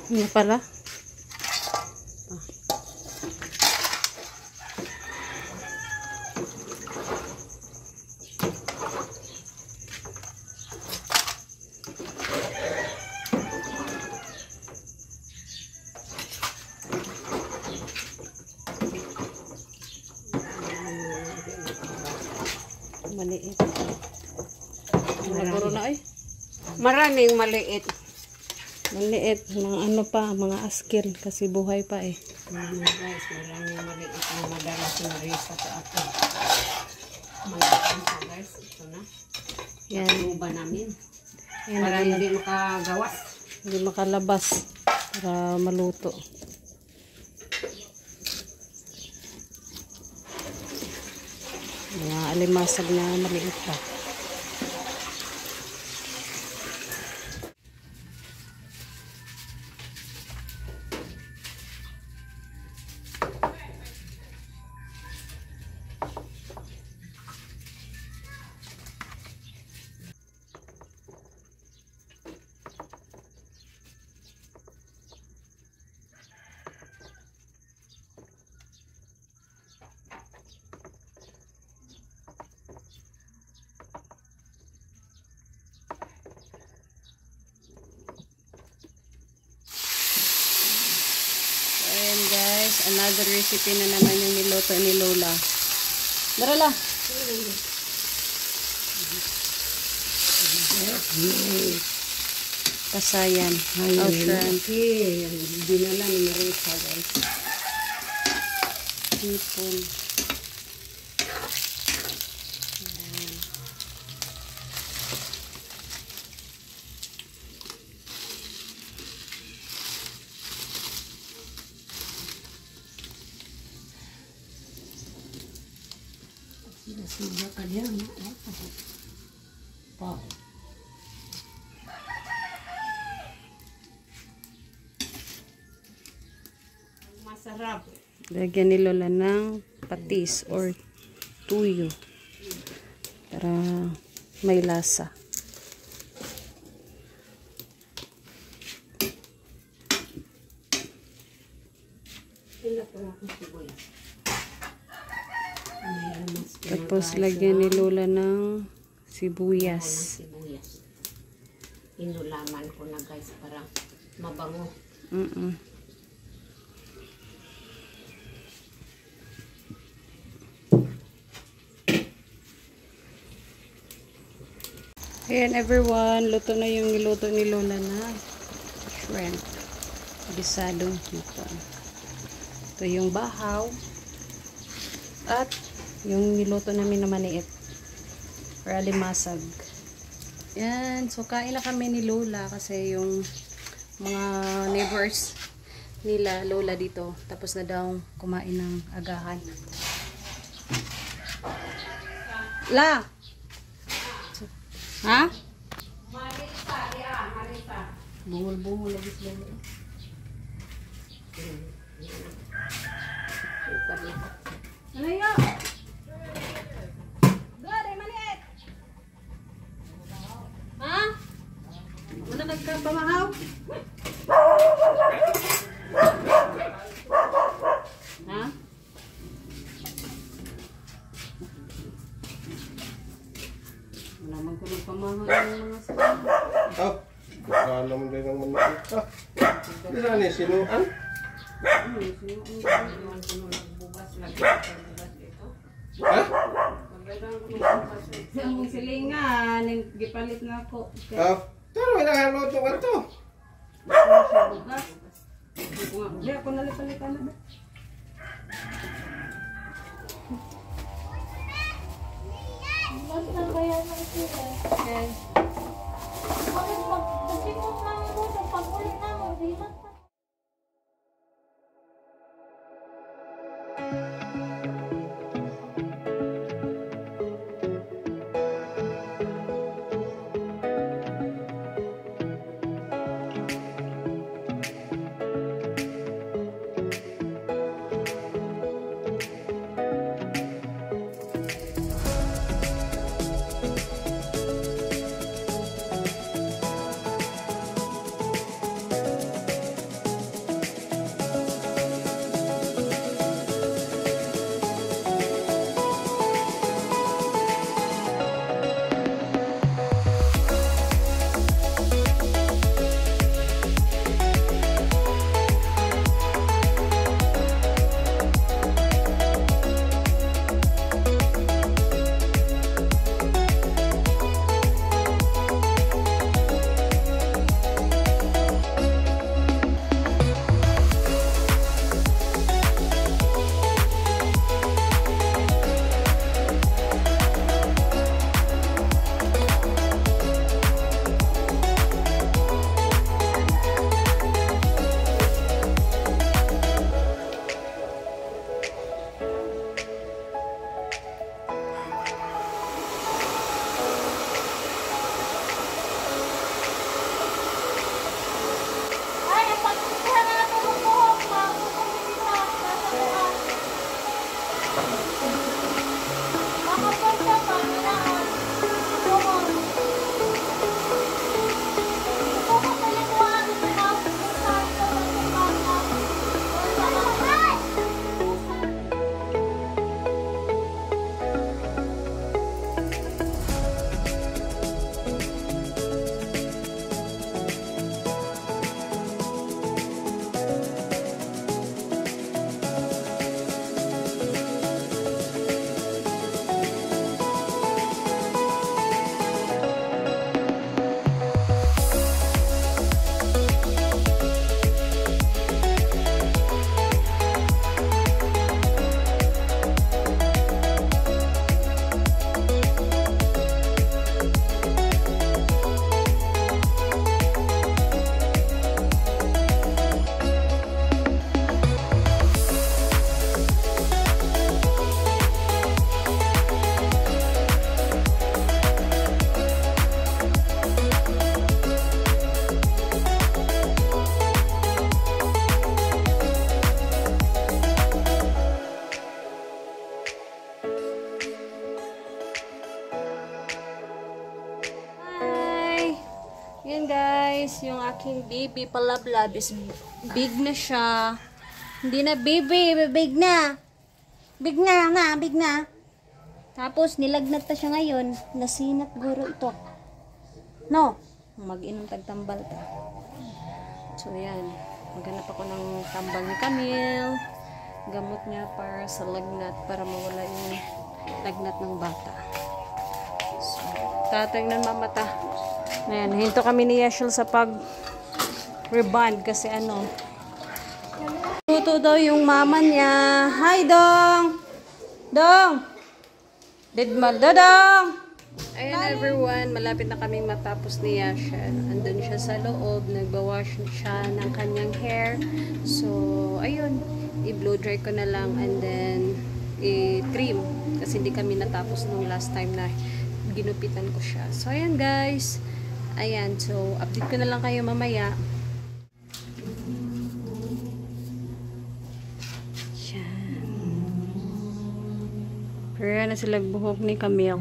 Ano pala? Maliit. Naguro na ay. Maraming maliit. Maliit. Mga ano pa, mga askil. Kasi buhay pa eh. Guys, maraming maliit na madalas na risa sa atin. Maliit pa guys. Ito na. Yan. Luba namin. Yan. Para hindi makagawas. Hindi makalabas. Para maluto. Mga alimasag na maliit pa. Ayan guys, another recipe na naman yung niluto ni Lola. Darala! Kasayan. Outram. Dinala ni Marisa guys. Hipon. Sila ka diyan. Pa. Masarap. Lagyan ni Lola ng patis or tuyo. Para may lasa. Tapos lagyan ni Lola ng sibuyas. Inulaman ko na guys para mabango. Ayan everyone, luto na yung niluto ni Lola na shrimp. Bisadong hipon. Ito yung bahaw. At yung niluto namin na maliit. Or alimasag. Yan. So, kain na kami ni Lola kasi yung mga neighbors nila, Lola dito. Tapos na daw kumain ng agahan. La! Ha? Marisa, ya, Marisa. Bungol-bungol lagi sila. Ano yun? Gari, maliit! Ha? Ano nagkapamahaw? Ha? Wala man ko nagpamahaw yung mga sila. Oh, baka naman din ang maliit. Di saan eh, sinuan? Ha? Ang silingan, gipalit na ako. Pero may nakaluto ka to. Di ako nalipalitan na ba? Basta bayan ng sila. Okay. Bakit pag-simot lang mo, pag-ulit na mo, di lang guys, yung aking baby palablab is big na siya. Hindi na baby, big na. Big na. Tapos nilagnat na siya ngayon. Nasinat guro ito. No, mag-inom tagtambal ta. So yan, maghanap ako ng tambal ni Camille. Gamot niya para sa lagnat, para mawala yung lagnat ng bata. So, tatingnan mamata. Ayan, hinto kami ni Yashel sa pag-reband kasi ano. Luto daw yung mama niya. Hi, Dong! Dong! Didmal, Dodong! Ayan everyone, malapit na kaming matapos ni Yashel. Andun siya sa loob, nagbawash siya ng kanyang hair. So, ayun, i-blow dry ko na lang and then i-trim. Kasi hindi kami natapos nung last time na ginupitan ko siya. So, ayan guys. Ayan, so update ko na lang kayo mamaya. Yan. Pero na sila buhok ni Camille.